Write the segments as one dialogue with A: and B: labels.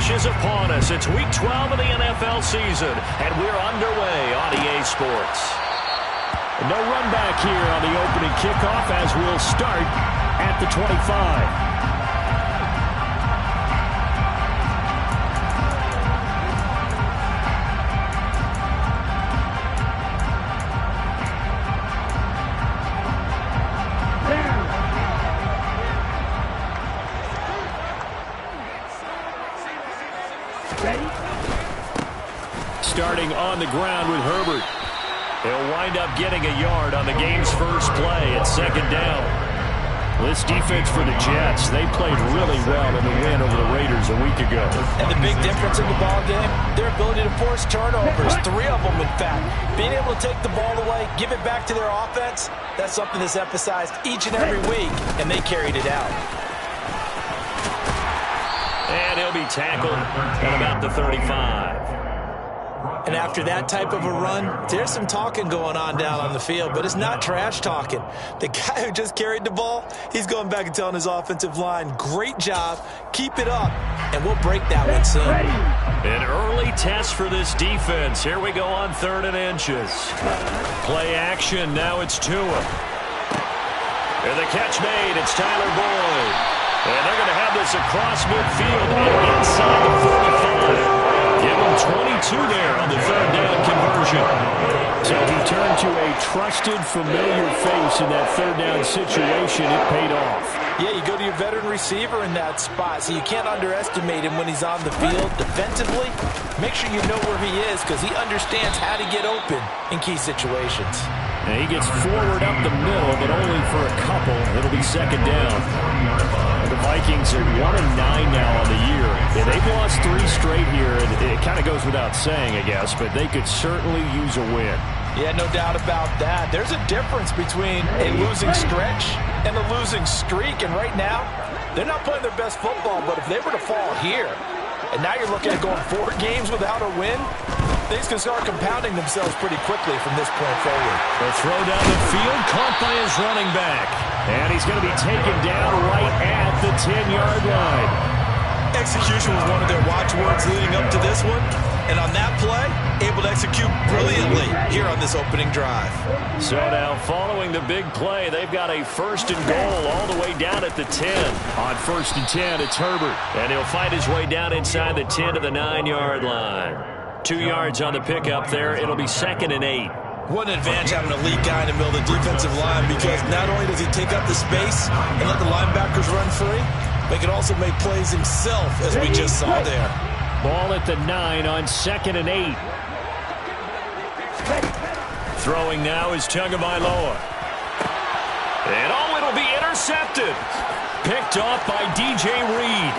A: rush is upon us. It's Week 12 of the NFL season, and we're underway on EA Sports. No run back here on the opening kickoff as we'll start at the 25. Starting on the ground with Herbert. He'll wind up getting a yard on the game's first play at second down. This defense for the Jets, they played really well in the win over the Raiders a week ago.
B: And the big difference in the ball game, their ability to force turnovers, 3 of them in fact. Being able to take the ball away, give it back to their offense, that's something that's emphasized each and every week, and they carried it out.
A: And he'll be tackled at about the 35.
B: And after that type of a run, there's some talking going on down on the field, but it's not trash talking. The guy who just carried the ball, he's going back and telling his offensive line, great job, keep it up, and we'll break that one soon.
A: An early test for this defense. Here we go on 3rd and inches. Play action, now it's Tua. And the catch made, it's Tyler Boyd. And they're going to have this across midfield and inside the 45. Give him 22 there on the 3rd down conversion. So he turned to a trusted, familiar face in that 3rd down situation. It paid off.
B: Yeah, you go to your veteran receiver in that spot, so you can't underestimate him when he's on the field defensively. Make sure you know where he is because he understands how to get open in key situations.
A: And he gets forward up the middle, but only for a couple. It'll be second down. The Vikings are 1-9 now on the year. Yeah, they've lost 3 straight here. It kind of goes without saying, I guess, but they could certainly use a win.
B: Yeah, no doubt about that. There's a difference between a losing stretch and a losing streak, and right now, they're not playing their best football, but if they were to fall here, and now you're looking at going 4 games without a win, things can start compounding themselves pretty quickly from this point forward.
A: The throw down the field, caught by his running back. And he's going to be taken down right at the 10-yard line.
B: Execution was one of their watchwords leading up to this one. And on that play, able to execute brilliantly here on this opening drive.
A: So now, following the big play, they've got a 1st and goal all the way down at the 10. On 1st and 10, it's Herbert. And he'll fight his way down inside the 10 to the 9-yard line. 2 yards on the pickup there. It'll be 2nd and 8.
B: What an advantage having a lead guy in the middle of the defensive line, because not only does he take up the space and let the linebackers run free, but he can also make plays himself, as we just saw there.
A: Ball at the 9 on 2nd and 8. Throwing now is Tagovailoa. And it'll be intercepted. Picked off by DJ Reed.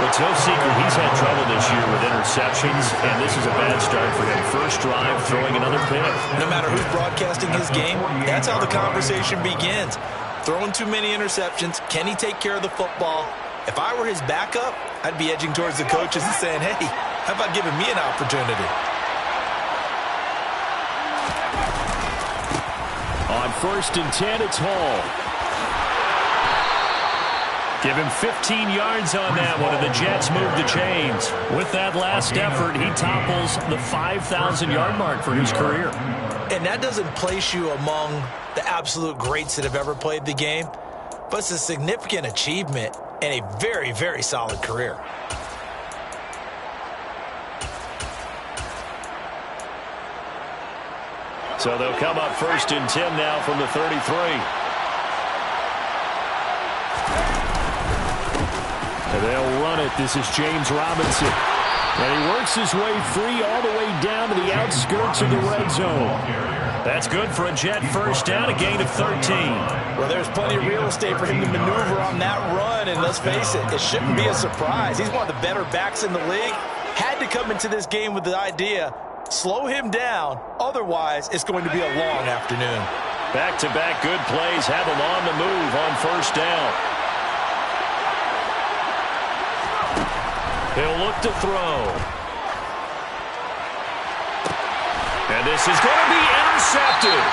A: It's no secret he's had trouble this year with interceptions, and this is a bad start for him. First drive, throwing another pick.
B: No matter who's broadcasting his game, that's how the conversation begins. Throwing too many interceptions, can he take care of the football? If I were his backup, I'd be edging towards the coaches and saying, hey, how about giving me an opportunity?
A: On 1st and 10, it's Hall. Give him 15 yards on that one, and the Jets move the chains. With that last effort, he topples the 5,000-yard mark for his career.
B: And that doesn't place you among the absolute greats that have ever played the game, but it's a significant achievement and a very, very solid career.
A: So they'll come up 1st and 10 now from the 33. And they'll run it. This is James Robinson. And he works his way free all the way down to the outskirts of the red zone. That's good for a Jet first down, a gain of 13.
B: Well, there's plenty of real estate for him to maneuver on that run, and let's face it, it shouldn't be a surprise. He's one of the better backs in the league. Had to come into this game with the idea, slow him down, otherwise it's going to be a long afternoon.
A: Back-to-back good plays have him on the move on first down. He'll look to throw. And this is going to be intercepted.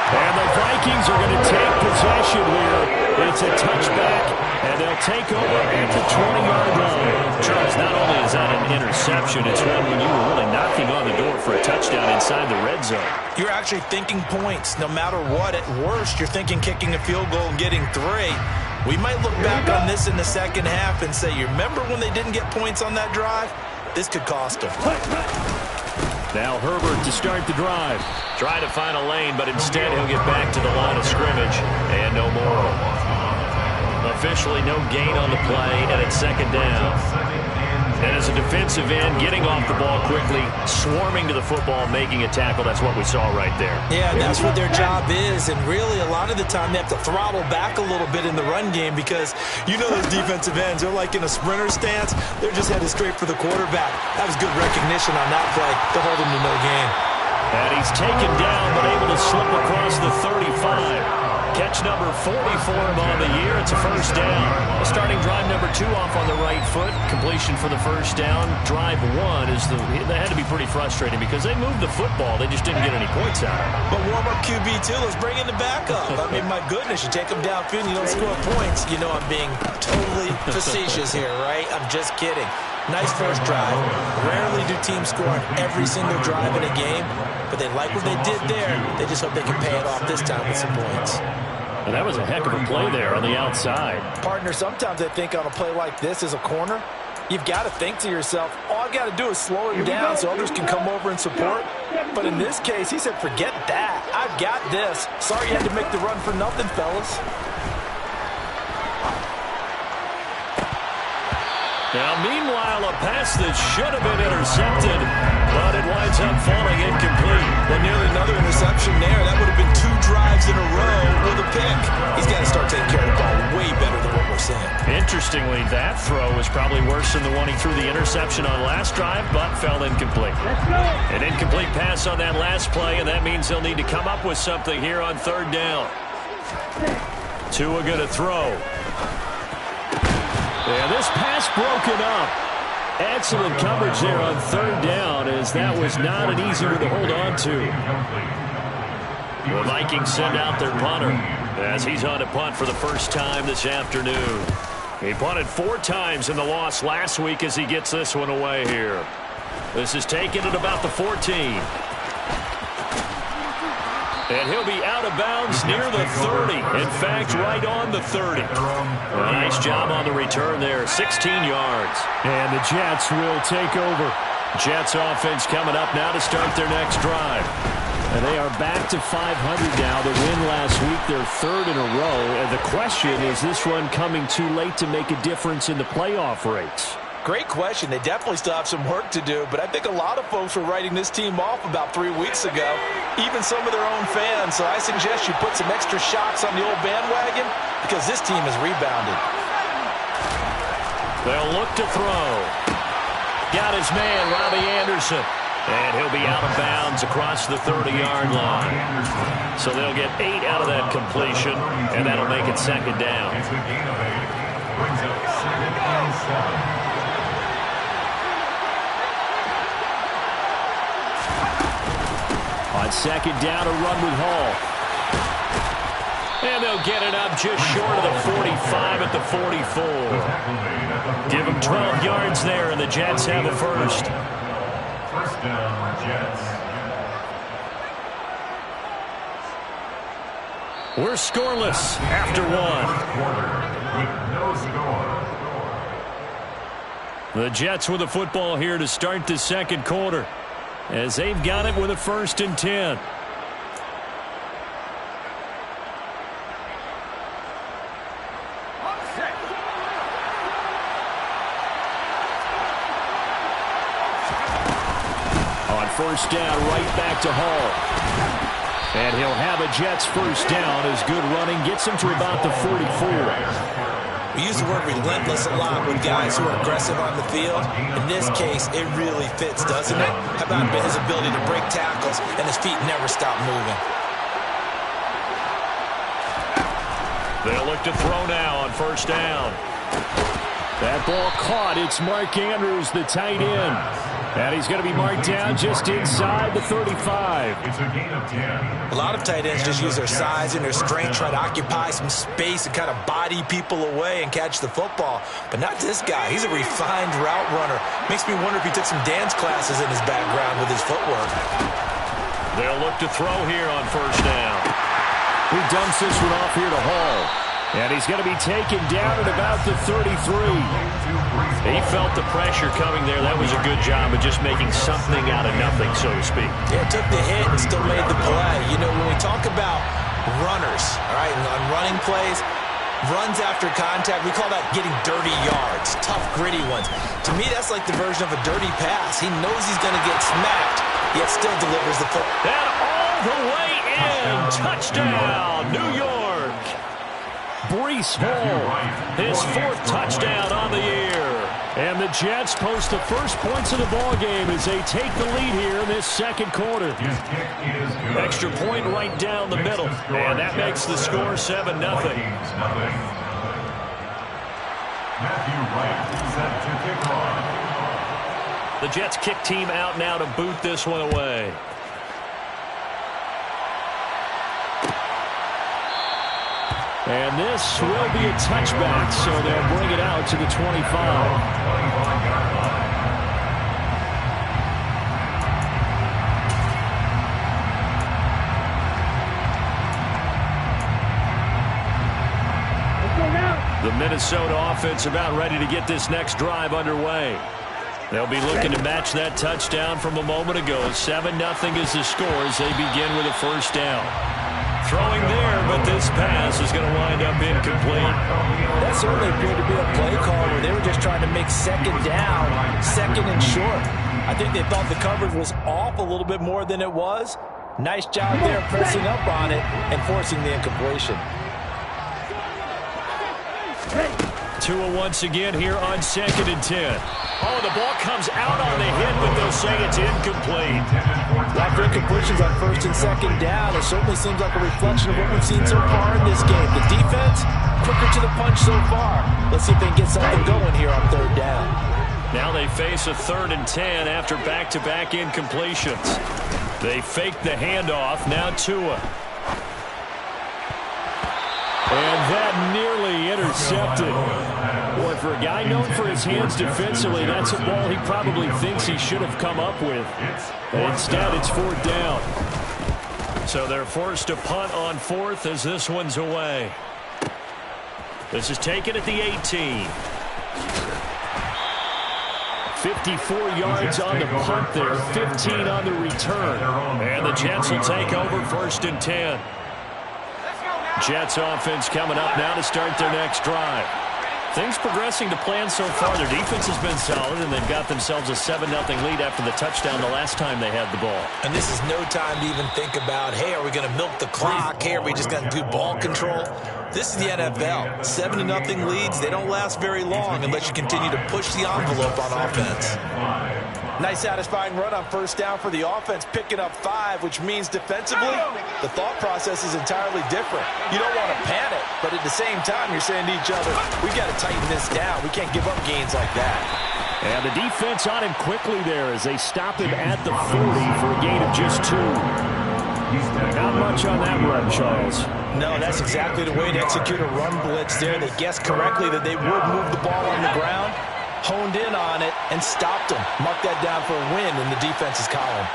A: And the Vikings are going to take possession here. It's a touchback, and they'll take over at the 20-yard line. Charles, not only is that an interception, it's one when you were really knocking on the door for a touchdown inside the red zone.
B: You're actually thinking points. No matter what, at worst, you're thinking kicking a field goal and getting 3. We might look back on this in the second half and say, you remember when they didn't get points on that drive? This could cost them.
A: Now Herbert to start the drive. Trying to find a lane, but instead he'll get back to the line of scrimmage. And no more. Officially no gain on the play, and it's second down. And as a defensive end, getting off the ball quickly, swarming to the football, making a tackle, that's what we saw right there.
B: Yeah, that's what their job is. And really, a lot of the time, they have to throttle back a little bit in the run game because you know those defensive ends, they're like in a sprinter stance. They're just headed straight for the quarterback. That was good recognition on that play to hold him to no gain.
A: And he's taken down, but able to slip across the 35. Catch number 44 on the year. It's a first down. Starting drive number 2 off on the right foot. Completion for the first down. Drive 1 is they had to be pretty frustrating because they moved the football. They just didn't get any points out of it.
B: But warm-up QB2, let's bring in the backup. I mean, my goodness, you take them downfield and you don't score points. You know I'm being totally facetious here, right? I'm just kidding. Nice first drive. Rarely do teams score on every single drive in a game, but they like what they did there. They just hope they can pay it off this time with some points.
A: And that was a heck of a play there on the outside.
B: Partner, sometimes I think on a play like this as a corner, you've got to think to yourself, all I've got to do is slow him down so others can come over and support. But in this case, he said, forget that. I've got this. Sorry you had to make the run for nothing, fellas.
A: Now, meanwhile, a pass that should have been intercepted, but it winds up falling incomplete.
B: Well, nearly another interception there. That would have been 2 drives in a row with a pick. He's got to start taking care of the ball way better than what we're seeing.
A: Interestingly, that throw was probably worse than the one he threw the interception on last drive, but fell incomplete. An incomplete pass on that last play, and that means they'll need to come up with something here on third down. Tua going to throw. Yeah, this pass broken up. Excellent coverage there on third down, as that was not an easy one to hold on to. The Vikings send out their punter as he's on to punt for the first time this afternoon. He punted 4 times in the loss last week as he gets this one away here. This is taken at about the 14. And he'll be out of bounds near the 30. In fact, right on the 30. Nice job on the return there. 16 yards. And the Jets will take over. Jets offense coming up now to start their next drive. And they are back to 500 now. The win last week, their 3rd in a row. And the question is this run coming too late to make a difference in the playoff race?
B: Great question. They definitely still have some work to do, but I think a lot of folks were writing this team off about 3 weeks ago, even some of their own fans. So I suggest you put some extra shots on the old bandwagon because this team has rebounded.
A: They'll look to throw. Got his man, Robbie Anderson. And he'll be out of bounds across the 30-yard line. So they'll get 8 out of that completion, and that'll make it second down. On second down, a run with Hall. And they'll get it up just short of the 45 at the 44. Give them 12 yards there, and the Jets have a first. First down, Jets. We're scoreless after 1. The Jets with the football here to start the second quarter, as they've got it with a 1st and 10. On first down, right back to Hall. And he'll have a Jets first down as good running gets him to about the 44.
B: We use the word relentless a lot with guys who are aggressive on the field. In this case, it really fits, doesn't it? How about his ability to break tackles and his feet never stop moving?
A: They'll look to throw now on first down. That ball caught. It's Mark Andrews, the tight end. And he's going to be marked down just inside the 35.
B: It's a gain of 10. A lot of tight ends just use their size and their strength, try to occupy some space and kind of body people away and catch the football. But not this guy. He's a refined route runner. Makes me wonder if he took some dance classes in his background with his footwork.
A: They'll look to throw here on first down. He dumps this one off here to Hall. And he's going to be taken down at about the 33. He felt the pressure coming there. That was a good job of just making something out of nothing, so to speak.
B: Yeah, took the hit and still made the play. You know, when we talk about runners, all right, on running plays, runs after contact, we call that getting dirty yards, tough, gritty ones. To me, that's like the version of a dirty pass. He knows he's going to get smacked, yet still delivers the football.
A: And all the way in. Touchdown, New York. Breece Hall, his 4th touchdown on the year. And the Jets post the first points of the ball game as they take the lead here in this second quarter. Extra point right down the middle. And that makes the score 7-0. The Jets kick team out now to boot this one away. And this will be a touchback, so they'll bring it out to the 25. The Minnesota offense about ready to get this next drive underway. They'll be looking to match that touchdown from a moment ago. 7-0 is the score as they begin with a first down. Throwing there, but this pass is going to wind up incomplete.
B: That certainly appeared to be a play call where they were just trying to make second down, second and short. I think they thought the coverage was off a little bit more than it was. Nice job there pressing up on it and forcing the incompletion.
A: Tua once again here on 2nd and 10. Oh, the ball comes out on the hit, but they'll say it's incomplete.
B: After incompletions on 1st and 2nd down, it certainly seems like a reflection of what we've seen so far in this game. The defense, quicker to the punch so far. Let's see if they can get something going here on 3rd down.
A: Now they face a 3rd and 10 after back-to-back incompletions. They fake the handoff. Now Tua. And that nearly intercepted. Boy, for a guy known for his hands defensively, that's a ball he probably thinks he should have come up with. Instead, it's 4th down. So they're forced to punt on 4th as this one's away. This is taken at the 18. 54 yards on the punt there, 15 on the return. And the Jets will take over 1st and 10. Jets offense coming up now to start their next drive. Things progressing to plan so far. Their defense has been solid, and they've got themselves a 7-0 lead after the touchdown the last time they had the ball.
B: And this is no time to even think about, hey, are we going to milk the clock? Hey, are we just going to do ball control? This is the NFL. 7-0 leads, they don't last very long unless you continue to push the envelope on offense. Nice satisfying run on 1st down for the offense, picking up 5, which means defensively, the thought process is entirely different. You don't want to panic, but at the same time, you're saying to each other, we've got to tighten this down. We can't give up gains like that.
A: And the defense on him quickly there as they stop him at the 40 for a gain of just 2. Not much on that run, Charles.
B: No, that's exactly the way to execute a run blitz there. They guessed correctly that they would move the ball on the ground, honed in on it, and stopped them. Mark that down for a win in the defense's column.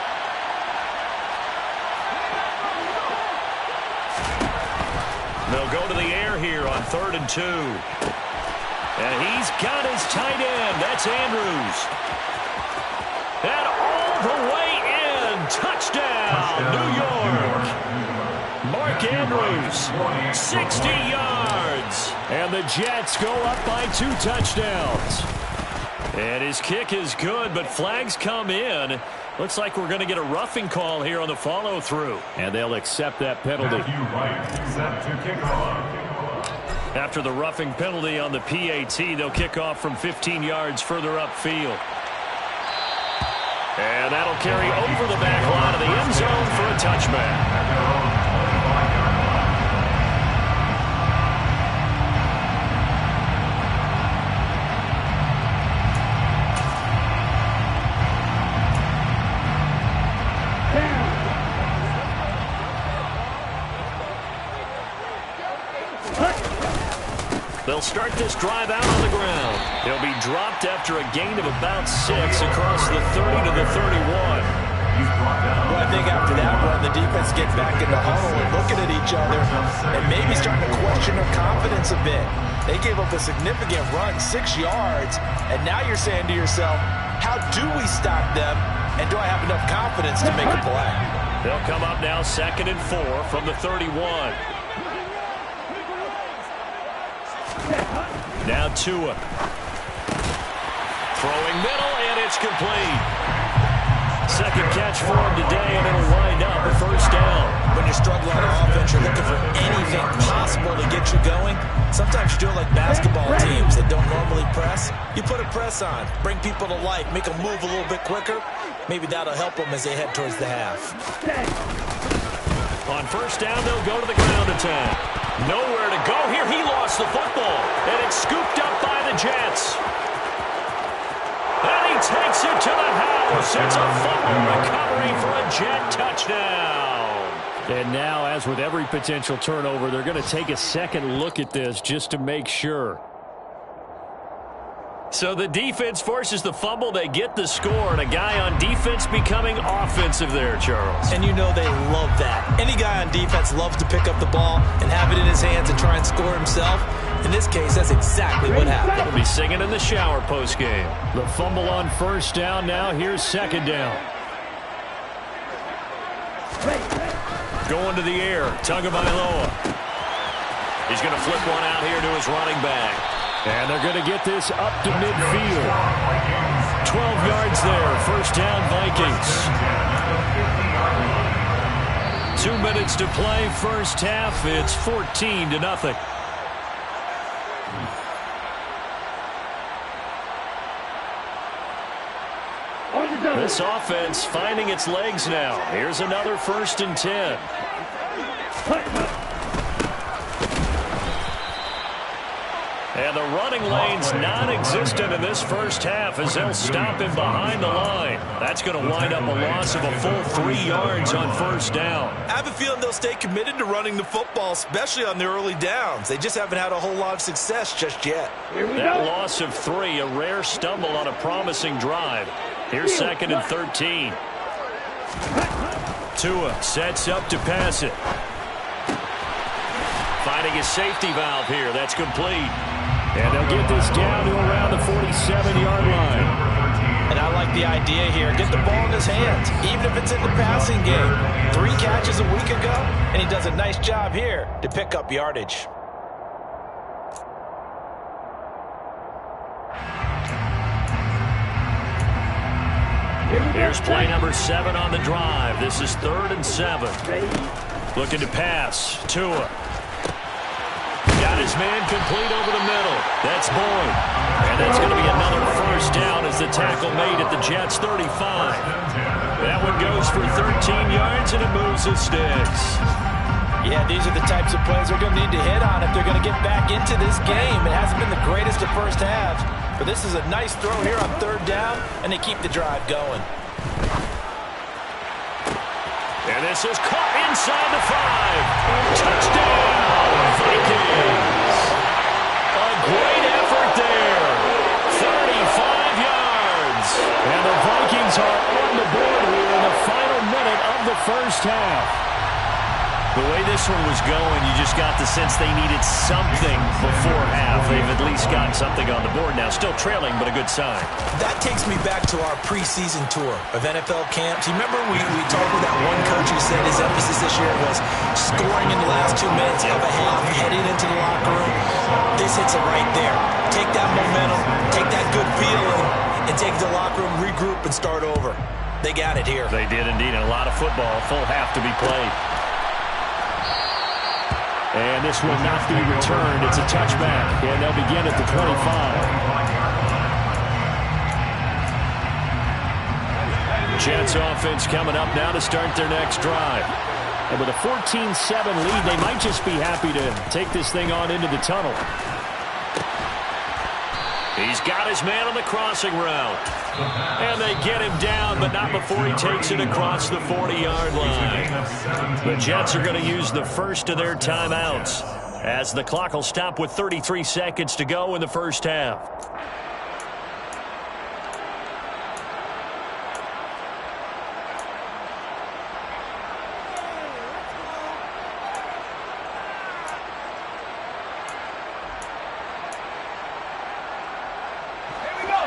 A: They'll go to the air here on 3rd and 2. And he's got his tight end. That's Andrews. And all the way in. Touchdown, New York. Mark Andrews, 60 yards. And the Jets go up by 2 touchdowns. And his kick is good, but flags come in. Looks like we're going to get a roughing call here on the follow-through. And they'll accept that penalty. After the roughing penalty on the PAT, they'll kick off from 15 yards further upfield. And that'll carry over the back line of the end zone for a touchback. They'll start this drive out on the ground. He'll be dropped after a gain of about 6 across the 30 to the 31.
B: Well, I think after that run, the defense gets back in the huddle and looking at each other and maybe starting to question their confidence a bit. They gave up a significant run, 6 yards, and now you're saying to yourself, how do we stop them, and do I have enough confidence to make a play?
A: They'll come up now 2nd and 4 from the 31. Now Tua. Throwing middle, and it's complete. Second catch for him today, and it'll wind up a first down.
B: When you're struggling on offense, you're looking for anything possible to get you going. Sometimes you're doing like basketball teams that don't normally press. You put a press on, bring people to life, make them move a little bit quicker. Maybe that'll help them as they head towards the half.
A: On first down, they'll go to the ground attack. Nowhere to go here. He lost the football, and it's scooped up by the Jets. And he takes it to the house. It's a fumble recovery for a Jet touchdown. And now, as with every potential turnover, they're going to take a second look at this just to make sure. So the defense forces the fumble. They get the score, and a guy on defense becoming offensive there, Charles.
B: And you know they love that. Any guy on defense loves to pick up the ball and have it in his hands and try and score himself. In this case, that's exactly what happened.
A: He'll be singing in the shower postgame. The fumble on first down now. Here's second down. Going to the air. Tagovailoa. He's going to flip one out here to his running back. And they're going to get this up to midfield. 12 yards there. First down, Vikings. 2 minutes to play. First half. It's 14-0. This offense finding its legs now. Here's another 1st and 10. And the running lane's non-existent in this first half as they'll stop him behind the line. That's going to wind up a loss of a full 3 yards on first down.
B: I have a feeling they'll stay committed to running the football, especially on the early downs. They just haven't had a whole lot of success just yet.
A: That loss of 3, a rare stumble on a promising drive. Here's 2nd and 13. Tua sets up to pass it. Finding his safety valve here. That's complete. And they'll get this down to around the 47-yard line.
B: And I like the idea here. Get the ball in his hands, even if it's in the passing game. 3 catches a week ago, and he does a nice job here to pick up yardage.
A: Here's play number 7 on the drive. This is 3rd and 7. Looking to pass. Tua. Got his man complete over the middle. That's Boyd. And that's going to be another first down as the tackle made at the Jets' 35. That one goes for 13 yards, and it moves the sticks.
B: Yeah, these are the types of plays they're going to need to hit on if they're going to get back into this game. It hasn't been the greatest of first halves, but this is a nice throw here on 3rd down, and they keep the drive going.
A: And this is caught inside the 5. Touchdown, Vikings. A great effort there. 35 yards. And the Vikings are on the board here in the final minute of the first half. The way this one was going, you just got the sense they needed something before half. They've at least gotten something on the board now. Still trailing, but a good sign.
B: That takes me back to our preseason tour of NFL camps. You remember we talked with that one coach who said his emphasis this year was scoring in the last 2 minutes of a half, heading into the locker room. This hits it right there. Take that momentum, take that good feeling, and take it to the locker room, regroup, and start over. They got it here.
A: They did indeed, and a lot of football, full half to be played. And this will not be returned. It's a touchback, and they'll begin at the 25. Jets offense coming up now to start their next drive. And with a 14-7 lead, they might just be happy to take this thing on into the tunnel. He's got his man on the crossing route. And they get him down, but not before he takes it across the 40-yard line. The Jets are going to use the first of their timeouts. as the clock will stop with 33 seconds to go in the first half.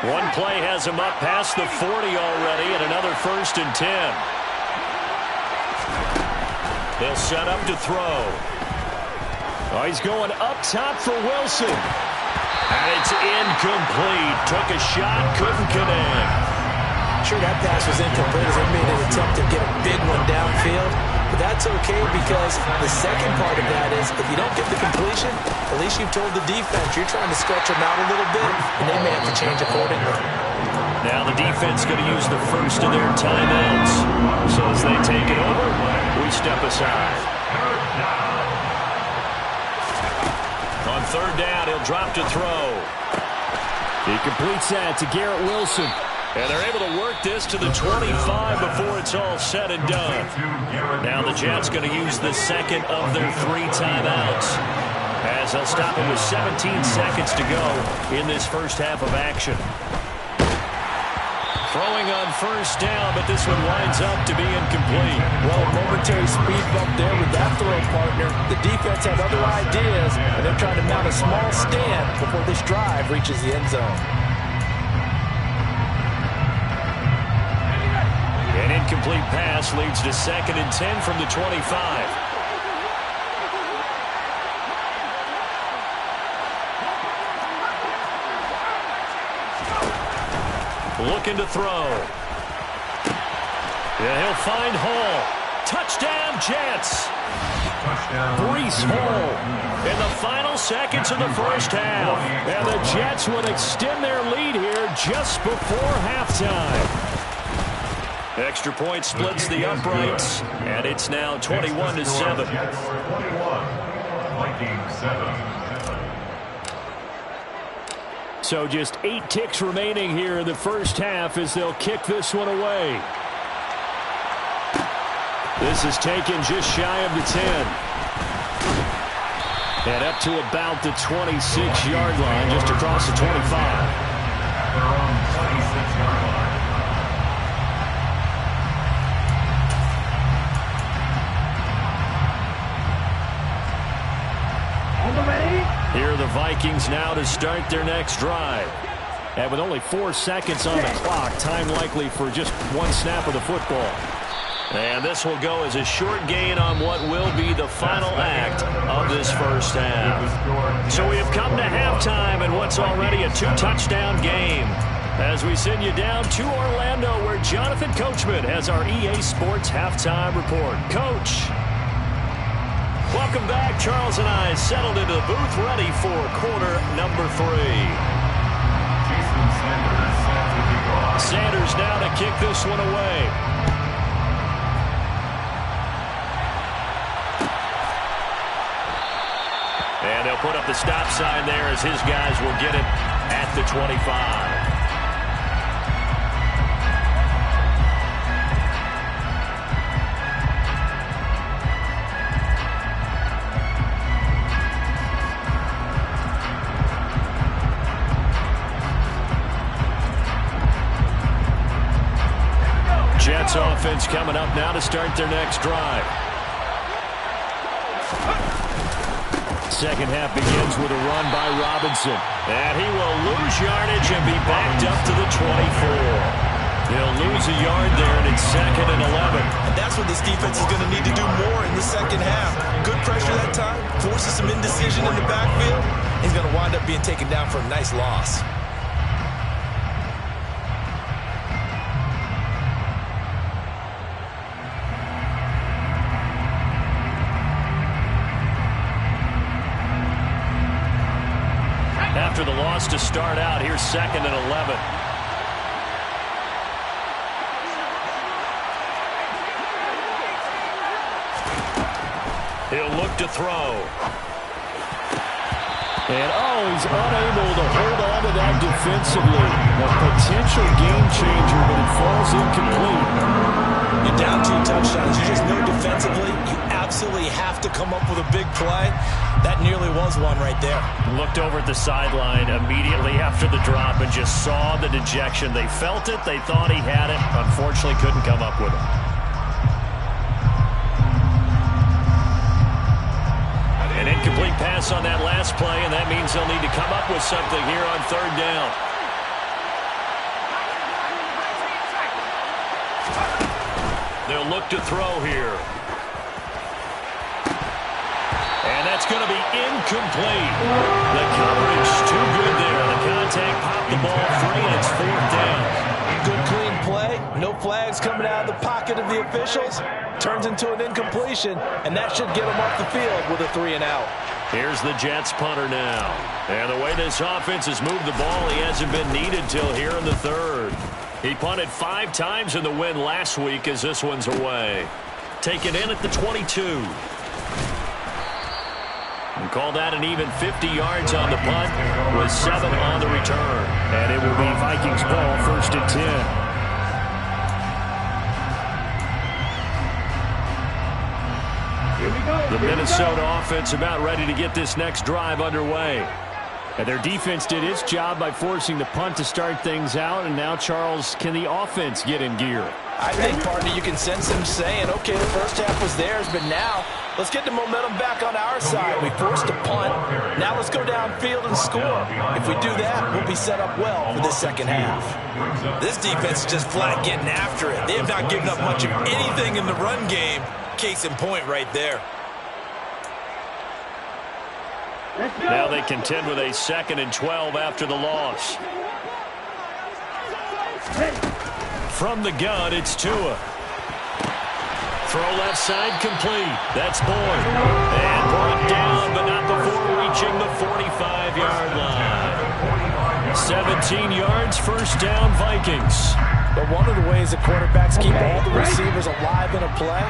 A: One play has him up past the 40 already, and another 1st and 10. They'll set up to throw. Oh, he's going up top for Wilson. And it's incomplete. Took a shot, couldn't connect.
B: Sure, that pass was incomplete as they made an attempt to get a big one downfield. But that's okay because the second part of that is if you don't get the completion, at least you've told the defense you're trying to stretch them out a little bit, and they may have to change accordingly.
A: Now the defense going to use the first of their timeouts. So as they take it over, we step aside. On 3rd down, he'll drop to throw. He completes that to Garrett Wilson. And they're able to work this to the 25 before it's all said and done. Now the Jets going to use the second of their 3 timeouts as they'll stop it with 17 seconds to go in this first half of action. Throwing on 1st down, but this one winds up to be incomplete.
B: Well, a momentary speed bump there with that throw partner. The defense had other ideas, and they're trying to mount a small stand before this drive reaches the end zone.
A: An incomplete pass leads to 2nd and 10 from the 25. Looking to throw. Yeah, he'll find Hall. Touchdown, Jets. Breece Hall in the final seconds of the first half. And the Jets would extend their lead here just before halftime. Extra point splits the uprights, and it's now 21-7. So just 8 ticks remaining here in the first half as they'll kick this one away. This is taken just shy of the 10. And up to about the 26-yard line, just across the 25. They're on 26-yard line. Here are the Vikings now to start their next drive. And with only 4 seconds on the clock, time likely for just 1 snap of the football. And this will go as a short gain on what will be the final act of this first half. So we have come to halftime in what's already a 2-touchdown game. As we send you down to Orlando, where Jonathan Coachman has our EA Sports halftime report. Coach. Welcome back. Charles and I settled into the booth ready for quarter number 3. Sanders now to kick this one away. And they'll put up the stop sign there as his guys will get it at the 25. Jets offense coming up now to start their next drive. Second half begins with a run by Robinson. And he will lose yardage and be backed up to the 24. He'll lose a yard there, and it's 2nd and 11.
B: And that's what this defense is going to need to do more in the second half. Good pressure that time, forces some indecision in the backfield. He's going to wind up being taken down for a nice loss.
A: After the loss to start out, here's 2nd and 11. He'll look to throw. And, he's unable to hold on to that defensively. A potential game changer, but it falls incomplete.
B: You're down 2 touchdowns. You just know defensively you absolutely absolutely have to come up with a big play. That nearly was one right there.
A: Looked over at the sideline immediately after the drop and just saw the dejection. They felt it. They thought he had it. Unfortunately, couldn't come up with it. An incomplete pass on that last play, and that means they'll need to come up with something here on third down. They'll look to throw here. And that's going to be incomplete. The coverage too good there. The contact popped the ball free, and it's fourth down.
B: Good clean play. No flags coming out of the pocket of the officials. Turns into an incompletion, and that should get them off the field with a 3-and-out.
A: Here's the Jets punter now. And the way this offense has moved the ball, he hasn't been needed till here in the third. He punted 5 times in the win last week as this one's away. Taken in at the 22. And call that an even 50 yards on the punt with 7 on the return. And it will be Vikings ball, first and 10. The Minnesota offense about ready to get this next drive underway. And their defense did its job by forcing the punt to start things out. And now, Charles, can the offense get in gear?
B: I think, partner, you can sense them saying, okay, the first half was theirs, but now let's get the momentum back on our side. We forced a punt. Now let's go downfield and score. If we do that, we'll be set up well for this second half.
C: This defense is just flat getting after it. They have not given up much of anything in the run game. Case in point right there.
A: Now they contend with a 2nd and 12 after the loss. From the gun, it's Tua. Throw left side complete. That's Boyd. And brought down, but not before reaching the 45-yard line. 17 yards, first down, Vikings.
B: But one of the ways the quarterbacks keep all the receivers alive in a play,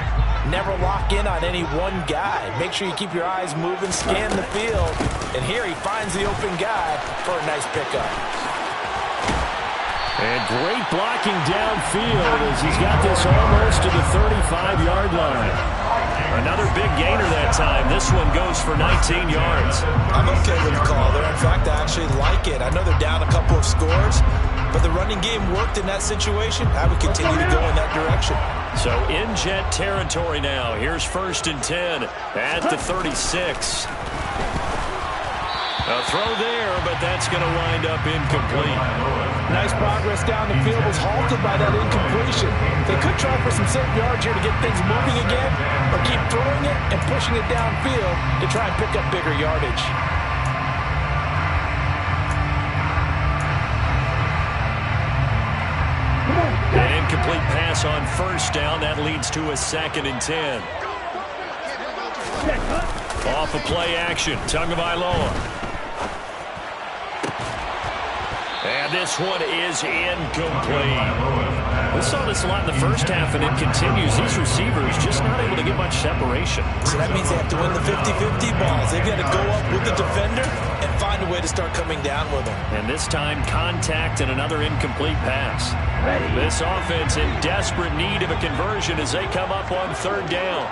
B: never lock in on any one guy. Make sure you keep your eyes moving, scan the field. And here he finds the open guy for a nice pickup.
A: And great blocking downfield as he's got this almost to the 35-yard line. Another big gainer that time. This one goes for 19 yards.
B: I'm okay with the call there. In fact, I actually like it. I know they're down a couple of scores, but the running game worked in that situation. I would continue to go in that direction.
A: So in Jet territory now. Here's first and 10 at the 36. A throw there, but that's going to wind up incomplete.
B: Nice progress down the field was halted by that incompletion. They could try for some safe yards here to get things moving again, or keep throwing it and pushing it downfield to try and pick up bigger yardage.
A: An incomplete pass on first down. That leads to a 2nd and 10. Off of play action, Tagovailoa. And this one is incomplete. We saw this a lot in the first half, and it continues. These receivers just not able to get much separation.
B: So that means they have to win the 50-50 balls. They've got to go up with the defender and find a way to start coming down with them.
A: And this time, contact and another incomplete pass. This offense in desperate need of a conversion as they come up on third down.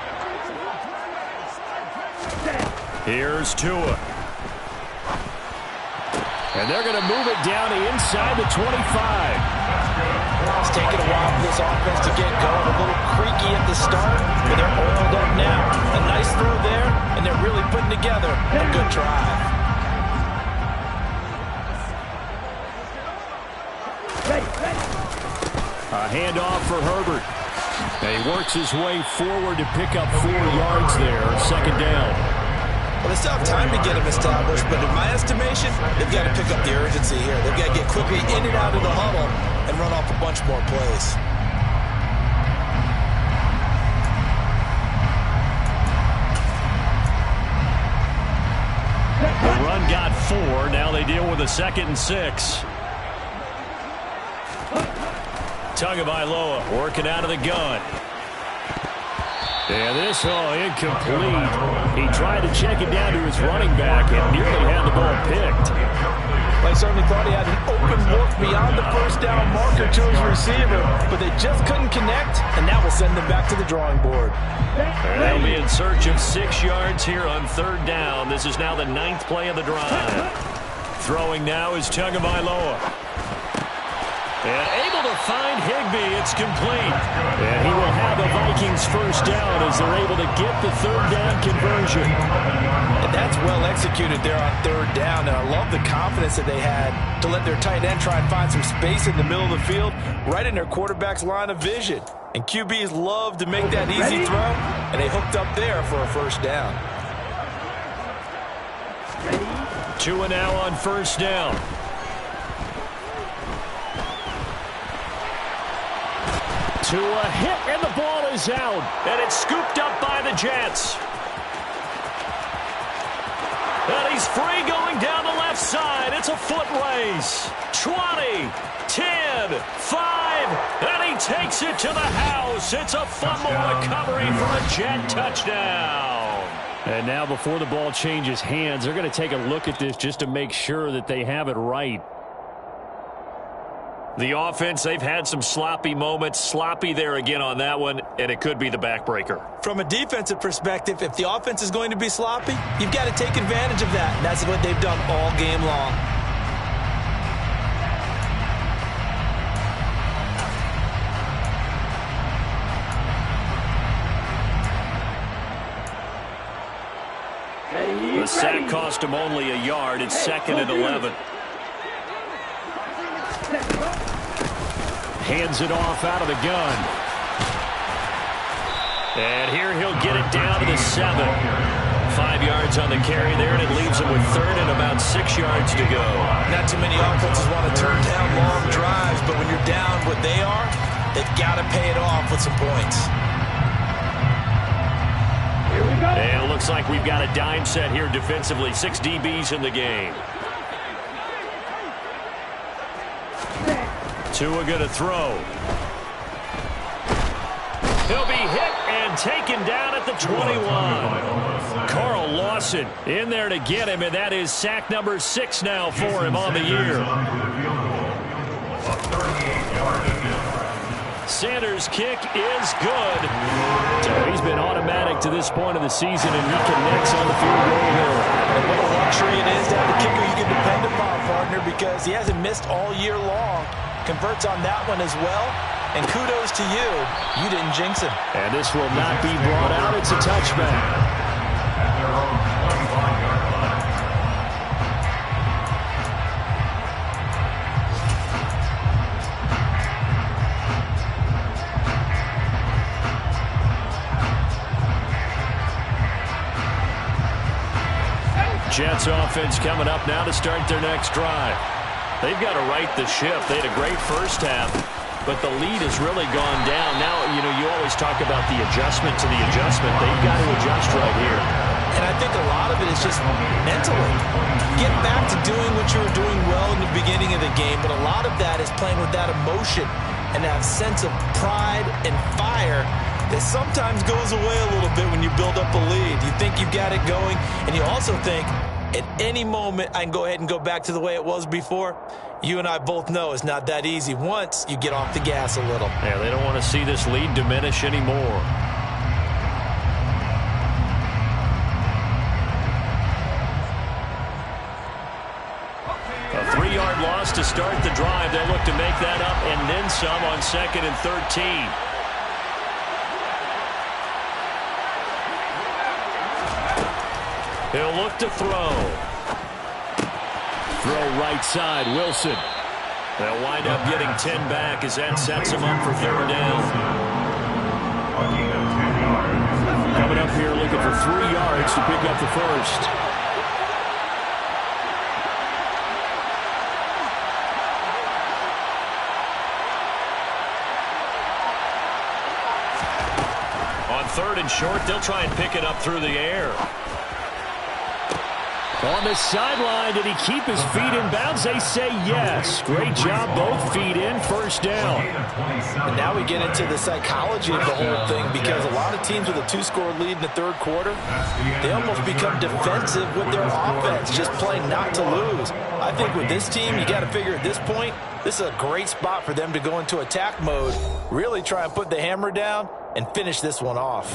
A: Here's Tua. And they're going to move it down to inside the 25.
B: It's taken a while for this offense to get going. A little creaky at the start, but they're oiled up now. A nice throw there, and they're really putting together a good drive.
A: A handoff for Herbert. And he works his way forward to pick up 4 yards there. Second down.
B: Well, they still have time to get him established, but in my estimation, they've got to pick up the urgency here. They've got to get quickly in and out of the huddle and run off a bunch more plays.
A: The run got 4. Now they deal with a 2nd and 6. Tagovailoa working out of the gun. And this, incomplete. He tried to check it down to his running back and nearly had the ball picked.
B: Well, I certainly thought he had an open look beyond the first down marker to his receiver, but they just couldn't connect, and that will send them back to the drawing board.
A: They'll be in search of 6 yards here on 3rd down. This is now the 9th play of the drive. Throwing now is Tagovailoa. And able to find Higbee. It's complete. And he will have the Vikings first down as they're able to get the 3rd down conversion.
B: And that's well executed there on 3rd down. And I love the confidence that they had to let their tight end try and find some space in the middle of the field, right in their quarterback's line of vision. And QBs love to make that easy throw, and they hooked up there for a first down.
A: Tua now on 1st down. Tua hit, and the ball is out. And it's scooped up by the Jets. And he's free going down the left side. It's a foot race. 20, 10, 5, and he takes it to the house. It's a fumble recovery for a Jet touchdown. And now before the ball changes hands, they're going to take a look at this just to make sure that they have it right. The offense, they've had some sloppy moments. Sloppy there again on that one, and it could be the backbreaker.
C: From a defensive perspective, if the offense is going to be sloppy, you've got to take advantage of that. And that's what they've done all game long.
A: The sack cost him only a yard. It's 2nd and 11. Hands it off out of the gun. And here he'll get it down to the 7. 5 yards on the carry there, and it leaves him with 3rd and about 6 yards to go.
C: Not too many offenses want to turn down long drives, but when you're down what they are, they've got to pay it off with some points.
A: And it looks like we've got a dime set here defensively. 6 DBs in the game. Tua going to throw. He'll be hit and taken down at the 21. Carl Lawson in there to get him, and that is sack number 6 now for him on the year. Sanders' kick is good. So he's been automatic to this point of the season, and he connects on the field goal here.
B: And what a luxury it is to have a kicker you can depend upon, partner, because he hasn't missed all year long. Converts on that one as well. And kudos to you. You didn't jinx him.
A: And this will not be brought out. It's a touchback. Jets offense coming up now to start their next drive. They've got to right the ship. They had a great first half, but the lead has really gone down. Now, you always talk about the adjustment to the adjustment. They've got to adjust right here.
C: And I think a lot of it is just mentally. Get back to doing what you were doing well in the beginning of the game, but a lot of that is playing with that emotion and that sense of pride and fire that sometimes goes away a little bit when you build up a lead. You think you've got it going, and you also think, at any moment, I can go ahead and go back to the way it was before. You and I both know it's not that easy once you get off the gas a little.
A: Yeah, they don't want to see this lead diminish anymore. A 3-yard loss to start the drive. They'll look to make that up and then some on 2nd and 13. He'll look to throw. Throw right side, Wilson. They'll wind up getting 10 back as that sets him up for 3rd down. Coming up here looking for 3 yards to pick up the first. On 3rd and short, they'll try and pick it up through the air. On the sideline, did he keep his feet in bounds? They say yes. Great job, both feet in, first down.
B: And now we get into the psychology of the whole thing, because a lot of teams with a 2-score lead in the third quarter, they almost become defensive with their offense, just playing not to lose. I think with this team, you got to figure at this point, this is a great spot for them to go into attack mode, really try and put the hammer down and finish this one off.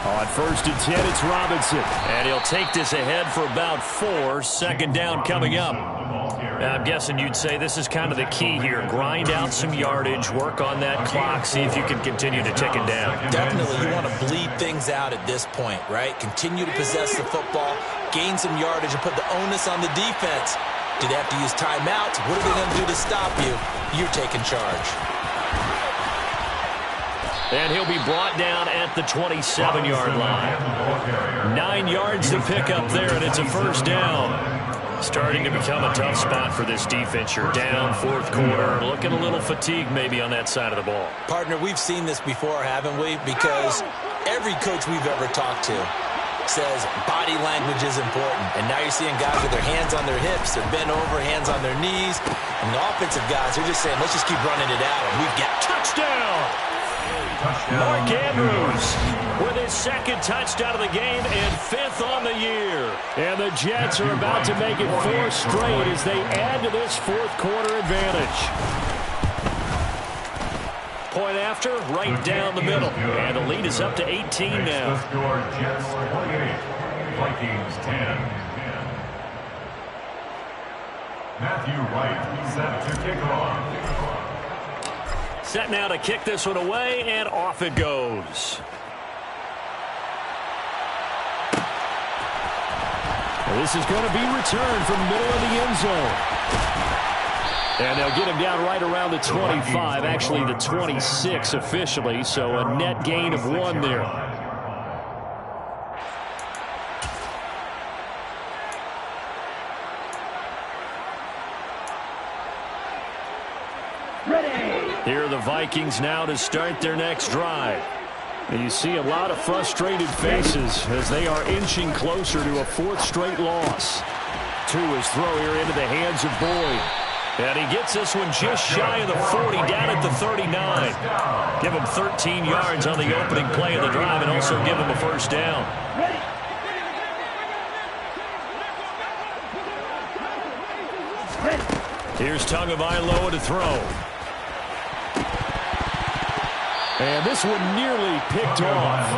A: On 1st and 10, it's Robinson. And he'll take this ahead for about 4. Second down coming up. Now, I'm guessing you'd say this is kind of the key here. Grind out some yardage, work on that clock, see if you can continue to tick it down.
C: Definitely, you want to bleed things out at this point, right? Continue to possess the football, gain some yardage, and put the onus on the defense. Do they have to use timeouts? What are they going to do to stop you? You're taking charge.
A: And he'll be brought down at the 27-yard line. 9 yards to pick up there, and it's a first down. Starting to become a tough spot for this defense. You're down, 4th quarter, looking a little fatigued maybe on that side of the ball.
C: Partner, we've seen this before, haven't we? Because every coach we've ever talked to says body language is important. And now you're seeing guys with their hands on their hips, they're bent over, hands on their knees. And the offensive guys are just saying, let's just keep running it out. And we've got
A: touchdown! Mark Andrews with his 2nd touchdown of the game and 5th on the year. And the Jets are about to make it 4 straight as they add to this 4th quarter advantage. Point after, right down the middle. And the lead is up to 18 now.
D: Jets 28, Vikings 10. Matthew Wright set to kick off.
A: Set now to kick this one away, and off it goes. Well, this is going to be returned from middle of the end zone. And they'll get him down right around the 25, actually the 26 officially, so a net gain of 1 there. Here are the Vikings now to start their next drive. And you see a lot of frustrated faces as they are inching closer to a 4th straight loss. To his throw here into the hands of Boyd. And he gets this one just shy of the 40, down at the 39. Give him 13 yards on the opening play of the drive and also give him a first down. Here's Tagovailoa to throw. And this one nearly picked off.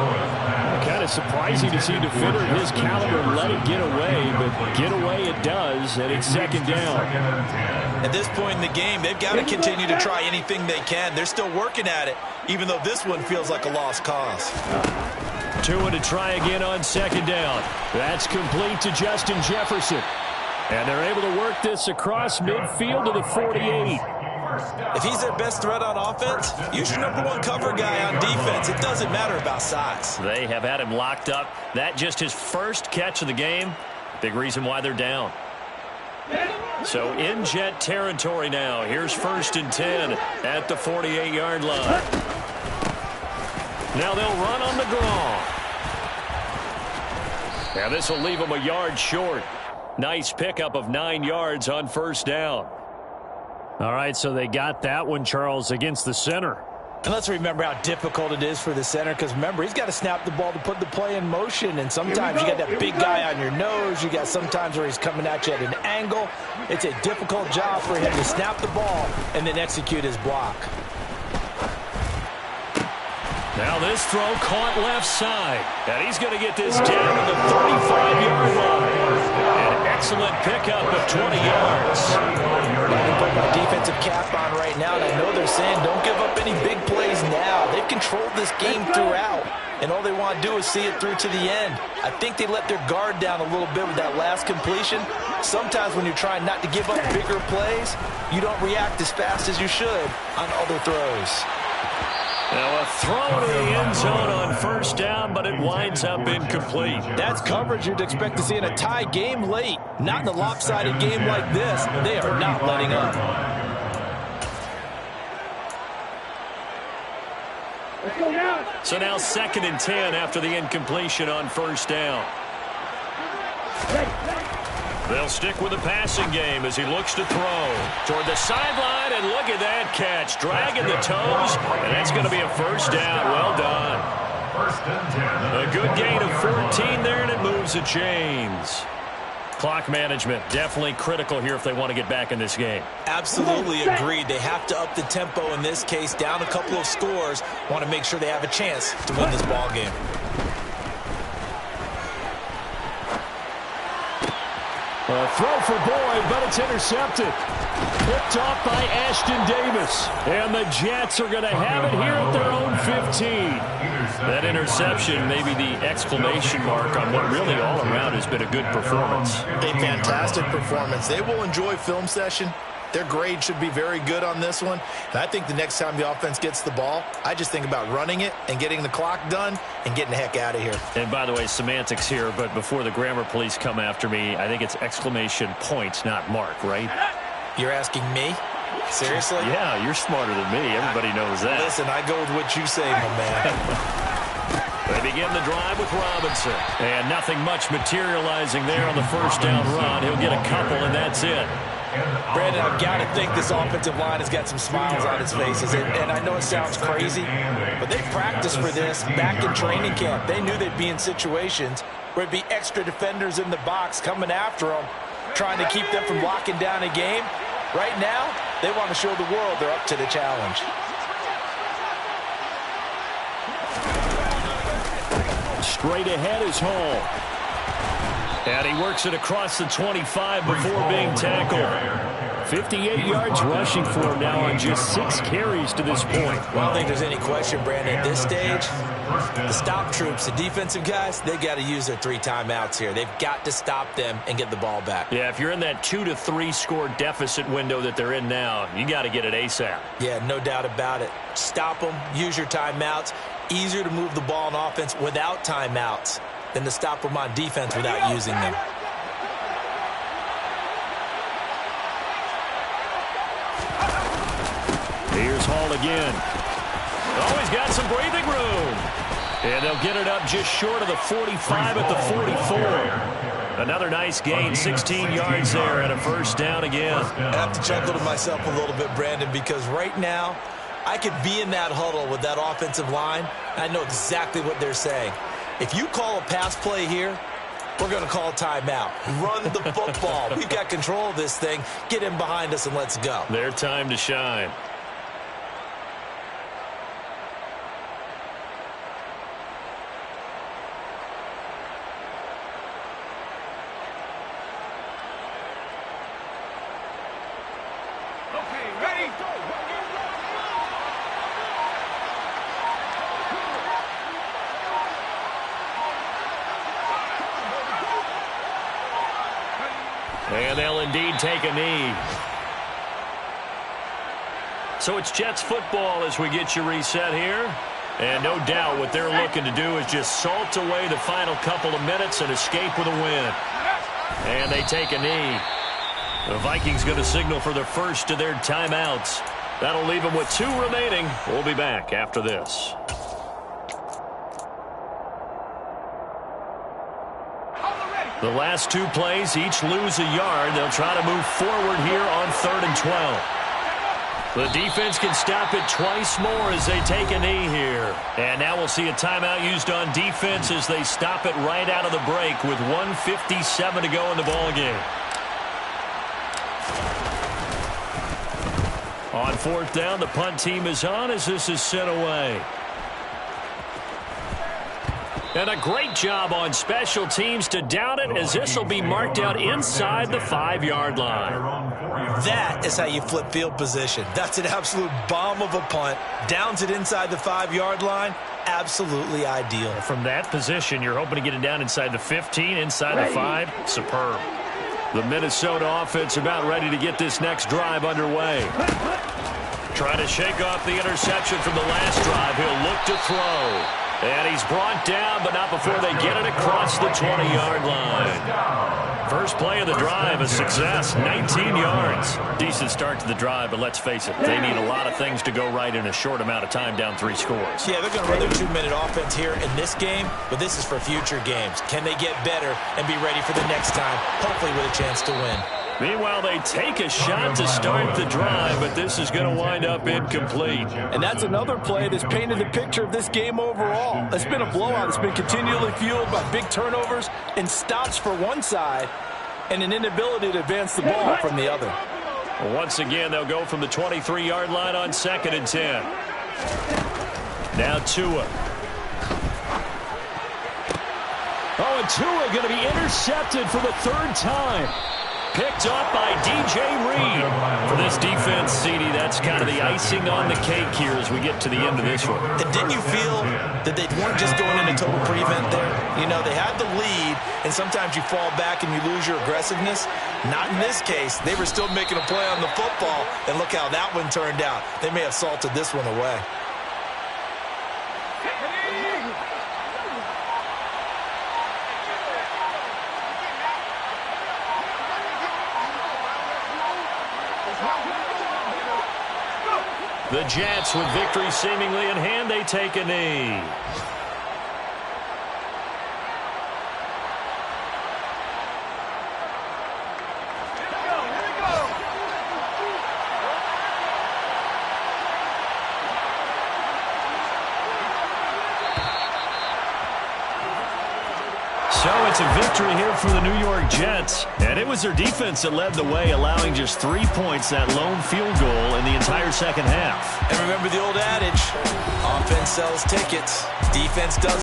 A: Kind of surprising to see a defender of his caliber let it get away, but get away it does, and it's 2nd down.
C: At this point in the game, they've got to continue to try anything they can. They're still working at it, even though this one feels like a lost cause.
A: Tua to try again on 2nd down. That's complete to Justin Jefferson. And they're able to work this across midfield to the 48.
C: If he's their best threat on offense, use your #1 cover guy on defense. It doesn't matter about size.
A: They have had him locked up. That just his first catch of the game. Big reason why they're down. So in Jet territory now. Here's 1st and 10 at the 48-yard line. Now they'll run on the draw. Now this will leave them a yard short. Nice pickup of 9 yards on 1st down. All right, so they got that one, Charles, against the center.
B: And let's remember how difficult it is for the center, because remember, he's got to snap the ball to put the play in motion, and sometimes you got that big guy on your nose. You got sometimes where he's coming at you at an angle. It's a difficult job for him to snap the ball and then execute his block.
A: Now this throw caught left side, and he's going to get this down to the 35-yard line. An excellent pickup of 20 yards.
B: I can put my defensive cap on right now, and I know they're saying don't give up any big plays now. They've controlled this game throughout, and all they want to do is see it through to the end. I think they let their guard down a little bit with that last completion. Sometimes when you're trying not to give up bigger plays, you don't react as fast as you should on other throws.
A: Now a throw to the end zone on 1st down, but it winds up incomplete.
B: That's coverage you'd expect to see in a tie game late. Not in a lopsided game like this. They are not letting up.
A: So now 2nd and 10 after the incompletion on first down. They'll stick with the passing game as he looks to throw toward the sideline, and look at that catch. Dragging the toes, and that's going to be a first down. Well done. A good gain of 14 there, and it moves the chains. Clock management, definitely critical here if they want to get back in this game.
C: Absolutely agreed. They have to up the tempo in this case, down a couple of scores. Want to make sure they have a chance to win this ball game.
A: A throw for Boyd, but it's intercepted. Picked off by Ashton Davis. And the Jets are going to have it here at their own 15. That interception, maybe the exclamation mark on what really all around has been a good performance.
B: A fantastic performance. They will enjoy film session. Their grade should be very good on this one. And I think the next time the offense gets the ball, I just think about running it and getting the clock done and getting the heck out of here.
A: And by the way, semantics here, but before the grammar police come after me, I think it's exclamation point, not mark, right?
C: You're asking me? Seriously?
A: Yeah, you're smarter than me. Everybody knows that.
C: Listen, I go with what you say, my man.
A: They begin the drive with Robinson. And nothing much materializing there on the first down run. He'll get a couple, and that's it.
C: Brandon, I've got to think this offensive line has got some smiles on its faces. And I know it sounds crazy, but they practiced for this back in training camp. They knew they'd be in situations where it'd be extra defenders in the box coming after them, trying to keep them from locking down a game. Right now, they want to show the world they're up to the challenge.
A: Straight ahead is Hall. And he works it across the 25 before being tackled. 58 yards rushing for him now on just 6 carries to this point.
C: Well, I don't think there's any question, Brandon. At this stage, the stop troops, the defensive guys, they got to use their 3 timeouts here. They've got to stop them and get the ball back.
A: Yeah, if you're in that 2 to 3 score deficit window that they're in now, you got to get it ASAP.
C: Yeah, no doubt about it. Stop them, use your timeouts. Easier to move the ball on offense without timeouts than to stop them on defense without using them.
A: Here's Hall again. Oh, he's got some breathing room. And they'll get it up just short of the 45 at the 44. Another nice gain, 16 yards there, and a first down again.
C: I have to chuckle to myself a little bit, Brandon, because right now I could be in that huddle with that offensive line. I know exactly what they're saying. If you call a pass play here, we're going to call a timeout. Run the football. We've got control of this thing. Get in behind us and let's go.
A: Their time to shine. And they'll indeed take a knee. So it's Jets football as we get you reset here. And no doubt what they're looking to do is just salt away the final couple of minutes and escape with a win. And they take a knee. The Vikings going to signal for the first of their timeouts. That'll leave them with 2 remaining. We'll be back after this. The last 2 plays, each lose a yard. They'll try to move forward here on 3rd and 12. The defense can stop it twice more as they take a knee here. And now we'll see a timeout used on defense as they stop it right out of the break with 1:57 to go in the ballgame. On 4th down, the punt team is on as this is sent away. And a great job on special teams to down it as this will be marked out inside the 5-yard line.
C: That is how you flip field position. That's an absolute bomb of a punt. Downs it inside the 5-yard line. Absolutely ideal.
A: From that position, you're hoping to get it down inside the 15, inside the 5. Superb. The Minnesota offense about ready to get this next drive underway. Trying to shake off the interception from the last drive. He'll look to throw. And he's brought down, but not before they get it across the 20-yard line. First play of the drive, a success, 19 yards. Decent start to the drive, but let's face it, they need a lot of things to go right in a short amount of time, down 3 scores.
C: Yeah, they're going to run their 2-minute offense here in this game, but this is for future games. Can they get better and be ready for the next time, hopefully with a chance to win?
A: Meanwhile, they take a shot to start the drive, but this is going to wind up incomplete.
B: And that's another play that's painted the picture of this game overall. It's been a blowout. It's been continually fueled by big turnovers and stops for one side and an inability to advance the ball from the other.
A: Once again, they'll go from the 23-yard line on 2nd and 10. Now Tua. Oh, and Tua going to be intercepted for the 3rd time. Picked up by DJ Reed. For this defense, CD, that's kind of the icing on the cake here as we get to the end of this one.
C: And didn't you feel that they weren't just going into total prevent there? You know, they had the lead, and sometimes you fall back and you lose your aggressiveness. Not in this case. They were still making a play on the football, and look how that one turned out. They may have salted this one away.
A: The Jets, with victory seemingly in hand, they take a knee. So it's a victory here for the New York Jets. And it was their defense that led the way, allowing just 3 points, that lone field goal in the entire second half.
C: And remember the old adage, offense sells tickets, defense does